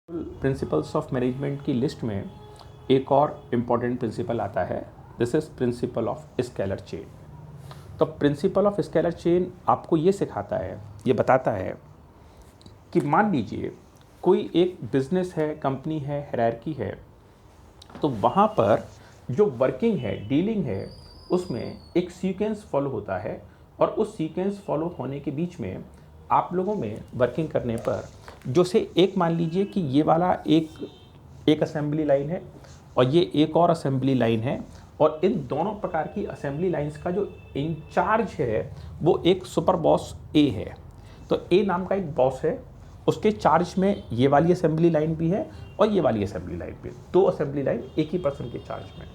Principles of management की list में एक और इम्पॉर्टेंट प्रिंसिपल आता है। This is principle of scalar chain. तो प्रिंसिपल ऑफ स्केलर चेन आपको ये सिखाता है, ये बताता है कि मान लीजिए कोई एक बिजनेस है, कंपनी है, हायरार्की है, तो वहाँ पर जो वर्किंग है, डीलिंग है, उसमें एक सीक्वेंस फॉलो होता है और उस सीक्वेंस फॉलो होने के बीच में आप लोगों में वर्किंग करने पर जो से एक मान लीजिए कि ये वाला एक असेंबली लाइन है और ये एक और असेंबली लाइन है और इन दोनों प्रकार की असेंबली लाइंस का जो इंचार्ज है वो एक सुपर बॉस ए है। तो ए नाम का एक बॉस है, उसके चार्ज में ये वाली असेंबली लाइन भी है और ये वाली असेंबली लाइन भी, दो असेंबली लाइन एक ही पर्सन के चार्ज में।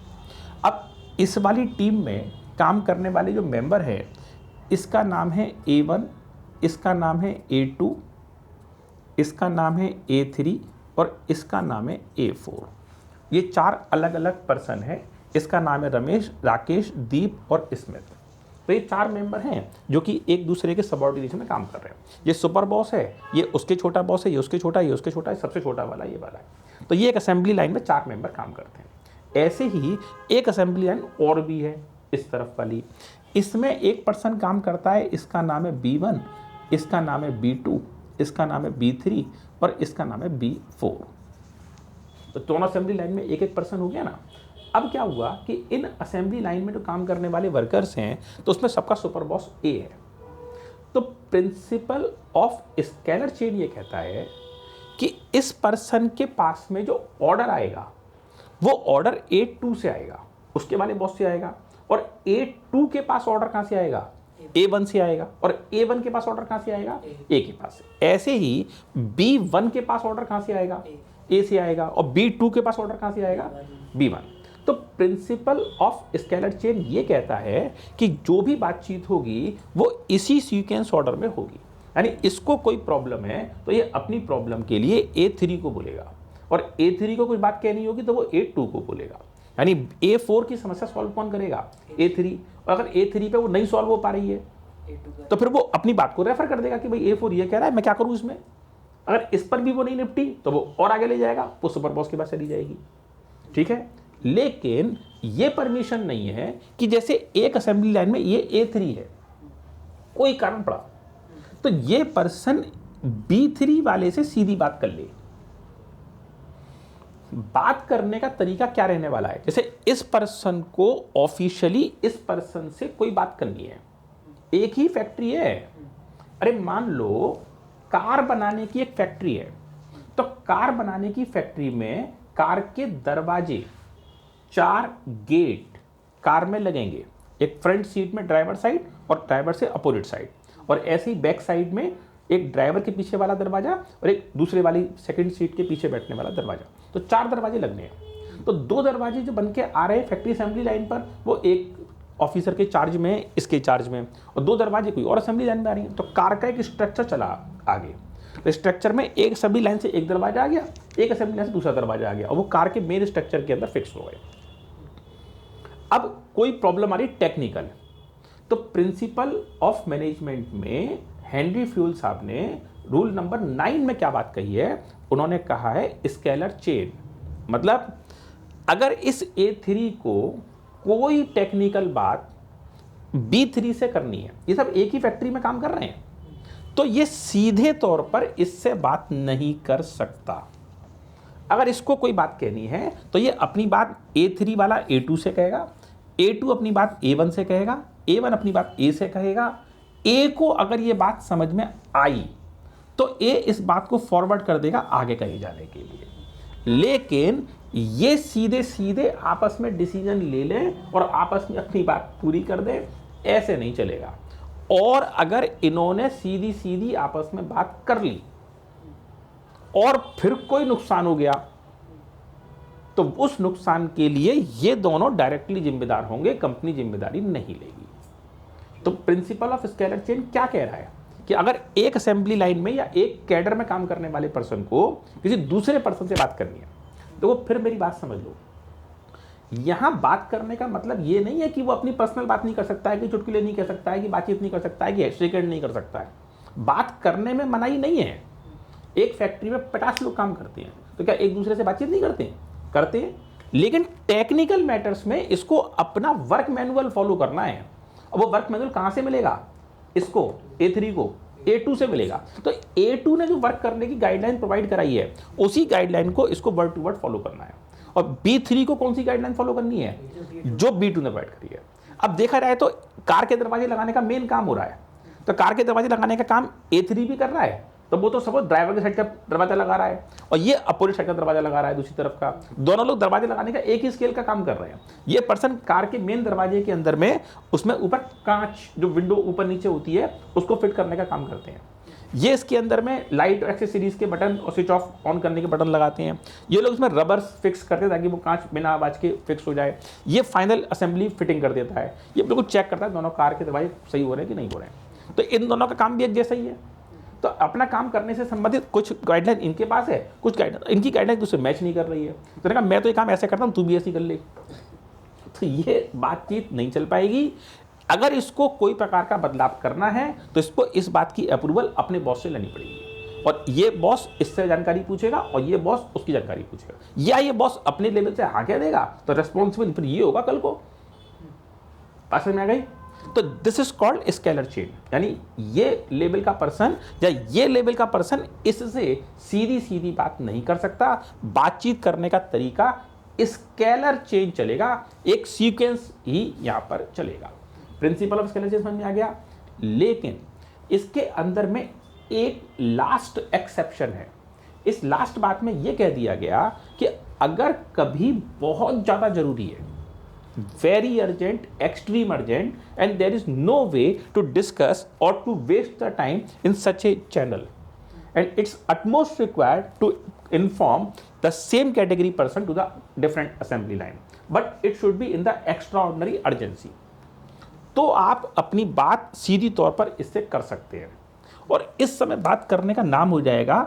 अब इस वाली टीम में काम करने वाले जो मेंबर है, इसका नाम है A1, इसका नाम है A2, इसका नाम है A3 और इसका नाम है A4। ये चार अलग अलग पर्सन है। इसका नाम है रमेश, राकेश, दीप और स्मिथ। तो ये चार मेंबर हैं जो कि एक दूसरे के सबऑर्डिनेशन में काम कर रहे हैं। ये सुपर बॉस है, ये उसके छोटा बॉस है, ये उसके छोटा, ये उसके छोटा है, सबसे छोटा वाला ये वाला है। तो ये एक असेंबली लाइन में चार मेंबर काम करते हैं। ऐसे ही एक असेंबली लाइन और भी है इस तरफ वाली, इसमें एक पर्सन काम करता है, इसका नाम है B1, इसका नाम है B2, इसका नाम है B3 और इसका नाम है B4। तो दोनों असेंबली लाइन में एक एक पर्सन हो गया ना। अब क्या हुआ कि इन असेंबली लाइन में जो काम करने वाले वर्कर्स हैं, तो उसमें सबका सुपर बॉस ए है। तो प्रिंसिपल ऑफ स्केलर चेन ये कहता है कि इस पर्सन के पास में जो ऑर्डर आएगा वो ऑर्डर A2 से आएगा, उसके वाले बॉस से आएगा, और A2 के पास ऑर्डर कहां से आएगा? A1 से आएगा, और A1 के पास ऑर्डर कहां से आएगा? A के पास से। ऐसे ही B1 के पास ऑर्डर कहां से आएगा? A से आएगा, और B2 के पास ऑर्डर कहां से आएगा? B1। तो प्रिंसिपल ऑफ स्केलर चेन ये कहता है कि जो भी बातचीत होगी वो इसी सीक्वेंस ऑर्डर में होगी। यानी इसको कोई प्रॉब्लम है तो ये अपनी प्रॉब्लम के लिए A3 को बोलेगा, और A3 को कुछ बात कहनी होगी तो वो A2 को बोलेगा। यानी A4 की समस्या सॉल्व कौन करेगा? A3। और अगर A3 पे वो नहीं सॉल्व हो पा रही है तो फिर वो अपनी बात को रेफर कर देगा कि भाई A4 ये कह रहा है, मैं क्या करूं इसमें। अगर इस पर भी वो नहीं निपटी तो वो और आगे ले जाएगा, वो सुपर बॉस के पास चली जाएगी। ठीक है, लेकिन ये परमिशन नहीं है कि जैसे एक असेंबली लाइन में ये A3 है, कोई कारण पड़ा तो ये पर्सन B3 वाले से सीधी बात कर ले। बात करने का तरीका क्या रहने वाला है? जैसे इस पर्सन को ऑफिशियली इस पर्सन से कोई बात करनी है, एक ही फैक्ट्री है। अरे मान लो कार बनाने की एक फैक्ट्री है, तो कार बनाने की फैक्ट्री में कार के दरवाजे, 4 गेट कार में लगेंगे, एक फ्रंट सीट में ड्राइवर साइड और ड्राइवर से अपोजिट साइड, और ऐसे ही बैक साइड में एक ड्राइवर के पीछे वाला दरवाजा और एक दूसरे वाली सेकंड सीट के पीछे बैठने वाला दरवाजा। तो 4 दरवाजे लगने हैं। तो 2 दरवाजे जो बन के आ रहे हैं फैक्ट्री असेंबली लाइन पर, वो एक ऑफिसर के चार्ज में, इसके चार्ज में, और 2 दरवाजे कोई और असेंबली लाइन में आ रही है। तो कार का एक स्ट्रक्चर चला आगे। तो स्ट्रक्चर में एक असेंबली लाइन से एक दरवाजा आ गया, एक असेंबली लाइन से दूसरा दरवाजा आ गया, और वो कार के मेन स्ट्रक्चर के अंदर फिक्स हो गए। अब कोई प्रॉब्लम आ रही टेक्निकल, तो प्रिंसिपल ऑफ मैनेजमेंट में हेनरी फ्यूल साहब ने रूल नंबर 9 में क्या बात कही है? उन्होंने कहा है स्केलर चेन, मतलब अगर इस A3 को कोई टेक्निकल बात B3 से करनी है, ये सब एक ही फैक्ट्री में काम कर रहे हैं, तो ये सीधे तौर पर इससे बात नहीं कर सकता। अगर इसको कोई बात कहनी है तो ये अपनी बात A3 वाला A2 से कहेगा, A2 अपनी बात A1 से कहेगा, A1 अपनी बात A से कहेगा। A को अगर ये बात समझ में आई तो A इस बात को फॉरवर्ड कर देगा आगे कहीं जाने के लिए। लेकिन ये सीधे सीधे आपस में डिसीजन ले लें और आपस में अपनी बात पूरी कर दें, ऐसे नहीं चलेगा। और अगर इन्होंने सीधी सीधी आपस में बात कर ली और फिर कोई नुकसान हो गया तो उस नुकसान के लिए ये दोनों डायरेक्टली जिम्मेदार होंगे, कंपनी जिम्मेदारी नहीं लेगी। तो प्रिंसिपल ऑफ स्केलर चेन क्या कह रहा है कि अगर एक असेंबली लाइन में या एक कैडर में काम करने वाले पर्सन को किसी दूसरे पर्सन से बात करनी है, तो वो फिर मेरी बात समझ लो, यहां बात करने का मतलब ये नहीं है कि वो अपनी पर्सनल बात नहीं कर सकता है, कि चुटकुले नहीं कह सकता है, कि बातचीत नहीं कर सकता है, कि सेकंड नहीं कर सकता है। बात करने में मनाही नहीं है, एक फैक्ट्री में 50 लोग काम करते हैं, तो क्या एक दूसरे से बातचीत नहीं करते हैं? करते हैं, लेकिन टेक्निकल मैटर्स में इसको अपना वर्क मैनुअल फॉलो करना है। अब वो वर्क मैनुअल कहाँ से मिलेगा? इसको A3 को A2 से मिलेगा। तो A2 ने जो वर्क करने की गाइडलाइन प्रोवाइड कराई है, उसी गाइडलाइन को इसको वर्ड टू वर्ड फॉलो करना है। और B3 को कौन सी गाइडलाइन फॉलो करनी है? जो B2 ने प्रोवाइड करी है। अब देखा जाए तो कार के दरवाजे लगाने का मेन काम हो रहा है, तो कार के दरवाजे लगाने का काम A3 भी कर रहा है, तो वो तो सपोज ड्राइवर के साइड का दरवाजा लगा रहा है और ये अपोजिट साइड का दरवाजा लगा रहा है दूसरी तरफ का। दोनों लोग दरवाजे लगाने का एक ही स्केल का काम कर रहे हैं। ये पर्सन कार के मेन दरवाजे के अंदर में उसमें ऊपर कांच जो विंडो ऊपर नीचे होती है उसको फिट करने का काम करते हैं। ये इसके अंदर में लाइट और एक्सेसरीज के बटन और स्विच ऑफ ऑन करने के बटन लगाते हैं। ये लोग इसमें रबर फिक्स करते हैं ताकि वो कांच बिना आवाज के फिक्स हो जाए। ये फाइनल असेंबली फिटिंग कर देता है। ये बिल्कुल चेक करता है दोनों कार के दरवाजे सही हो रहे हैं कि नहीं हो रहे हैं। तो इन दोनों का काम भी एक जैसा ही है। तो अपना काम करने से संबंधित कुछ गाइडलाइन इनके पास है, कुछ गाइडलाइन इनकी गाइडलाइन दूसरे मैच नहीं कर रही है। तो कहा मैं तो ये काम ऐसे करता हूँ, तू भी ऐसी कर ले। तो ये बातचीत नहीं चल पाएगी। अगर इसको कोई प्रकार का बदलाव करना है तो इसको इस बात की अप्रूवल अपने बॉस से लेनी पड़ेगी, और ये बॉस इससे जानकारी पूछेगा और ये बॉस उसकी जानकारी पूछेगा, या ये बॉस अपने लेवल से हाँ कह देगा तो रेस्पॉन्सिबल फिर ये होगा कल को। बात समझ में आ गई? तो this is called scalar chain, यानी ये लेवल का पर्सन या ये लेवल का पर्सन इससे सीधी सीधी बात नहीं कर सकता। बातचीत करने का तरीका स्केलर चेन चलेगा, एक सीक्वेंस ही यहां पर चलेगा। प्रिंसिपल ऑफ स्केलर चेन समझ में आ गया। लेकिन इसके अंदर में एक लास्ट एक्सेप्शन है। इस लास्ट बात में यह कह दिया गया कि अगर कभी बहुत ज्यादा जरूरी है, very urgent, extreme urgent, and there is no way to discuss or to waste the time in such a channel, and it's utmost required to inform the same category person to the different assembly line, but it should be in the extraordinary urgency. तो आप अपनी बात सीधी तौर पर इससे कर सकते हैं, और इस समय बात करने का नाम हो जाएगा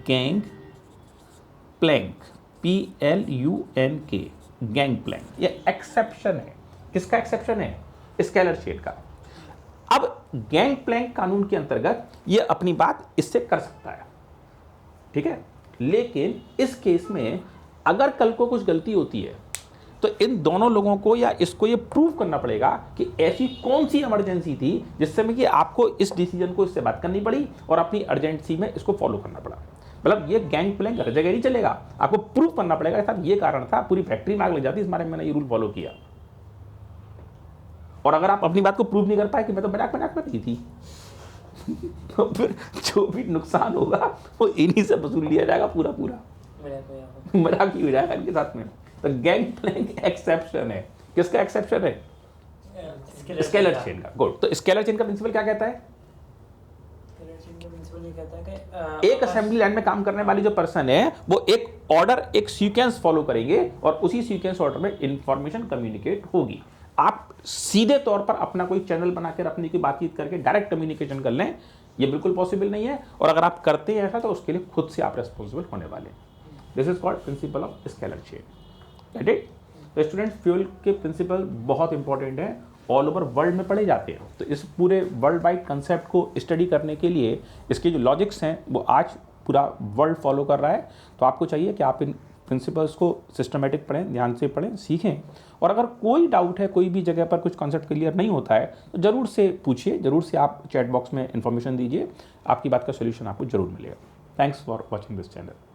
gangplank, PLUNK, gangplank. ये एक्सेप्शन है। किसका एक्सेप्शन है? स्केलर चेन का। अब गैंग प्लैंक कानून के अंतर्गत ये अपनी बात इससे कर सकता है, ठीक है। लेकिन इस केस में अगर कल को कुछ गलती होती है तो इन दोनों लोगों को या इसको ये प्रूव करना पड़ेगा कि ऐसी कौन सी इमरजेंसी थी जिससे में कि आपको इस डिसीजन को इससे बात करनी पड़ी और अपनी अर्जेंसी में इसको फॉलो करना पड़ा। मतलब ये गैंग प्लैंक हर जगह नहीं चलेगा, आपको प्रूव करना पड़ेगा साहब ये कारण था, पूरी फैक्ट्री में आग लग जाती, इस बारे में मैंने ये रूल फॉलो किया। और अगर आप अपनी बात को प्रूव नहीं कर पाए कि मैं तो मजाक में की थी तो फिर जो भी नुकसान होगा वो इन्हीं से वसूल लिया जाएगा, पूरा मजाक ही हो जाएगा इनके साथ में। तो गैंग प्लैंक एक्सेप्शन है। किसका एक्सेप्शन है? स्केलर चेन का। गुड। तो स्केलर चेन का प्रिंसिपल क्या कहता है? एक असेंबली लाइन में काम करने वाली जो पर्सन है वो एक ऑर्डर, एक सीक्वेंस फॉलो करेंगे और उसी सीक्वेंस ऑर्डर में इंफॉर्मेशन कम्युनिकेट होगी। आप सीधे तौर पर अपना कोई चैनल बनाकर अपनी की बातचीत करके डायरेक्ट कम्युनिकेशन कर लें, ये बिल्कुल पॉसिबल नहीं है। और अगर आप करते हैं ऐसा तो उसके लिए खुद से आप रेस्पॉन्सिबल होने वाले। This is called principle of scalar chain. Get it? तो स्टूडेंट्स, फ्यूल के प्रिंसिपल बहुत इंपॉर्टेंट है, ऑल ओवर वर्ल्ड में पढ़े जाते हैं। तो इस पूरे वर्ल्ड वाइड कंसेप्ट को स्टडी करने के लिए इसके जो लॉजिक्स हैं वो आज पूरा वर्ल्ड फॉलो कर रहा है। तो आपको चाहिए कि आप इन प्रिंसिपल्स को सिस्टमेटिक पढ़ें, ध्यान से पढ़ें, सीखें। और अगर कोई डाउट है, कोई भी जगह पर कुछ कॉन्सेप्ट क्लियर नहीं होता है तो ज़रूर से पूछिए, ज़रूर से आप चैट बॉक्स में इन्फॉर्मेशन दीजिए, आपकी बात का सोल्यूशन आपको ज़रूर मिलेगा। Thanks for watching this channel.